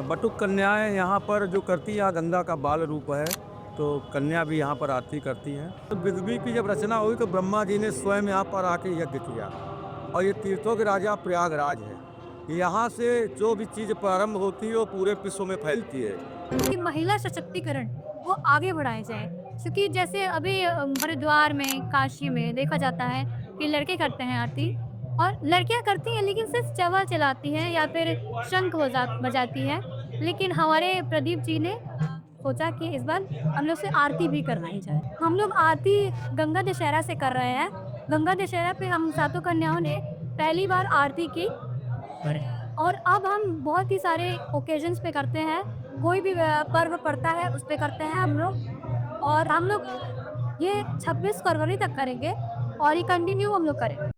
बटुक कन्याएं यहाँ पर जो करती हैं, गंगा का बाल रूप है, तो कन्या भी यहाँ पर आरती करती हैं। तो पृथ्वी की जब रचना हुई तो ब्रह्मा जी ने स्वयं यहाँ पर आके यज्ञ किया, और ये तीर्थों के राजा प्रयागराज है। यहाँ से जो भी चीज़ प्रारंभ होती है वो पूरे विश्व में फैलती है। कि महिला सशक्तिकरण वो आगे बढ़ाया जाए, क्योंकि जैसे अभी हरिद्वार में, काशी में देखा जाता है कि लड़के करते हैं आरती और लड़कियां करती हैं लेकिन सिर्फ चवा चलाती हैं या फिर शंख बजाती है। लेकिन हमारे प्रदीप जी ने सोचा कि इस बार हम लोग से आरती भी करवाई जाए। हम लोग आरती गंगा दशहरा से कर रहे हैं। गंगा दशहरा पे हम सातों कन्याओं ने पहली बार आरती की और अब हम बहुत ही सारे ओकेजन्स पे करते हैं। कोई भी पर्व पड़ता है उस पे करते हैं हम लोग, और हम लोग ये 26 फरवरी तक करेंगे और ये कंटिन्यू हम लोग करेंगे।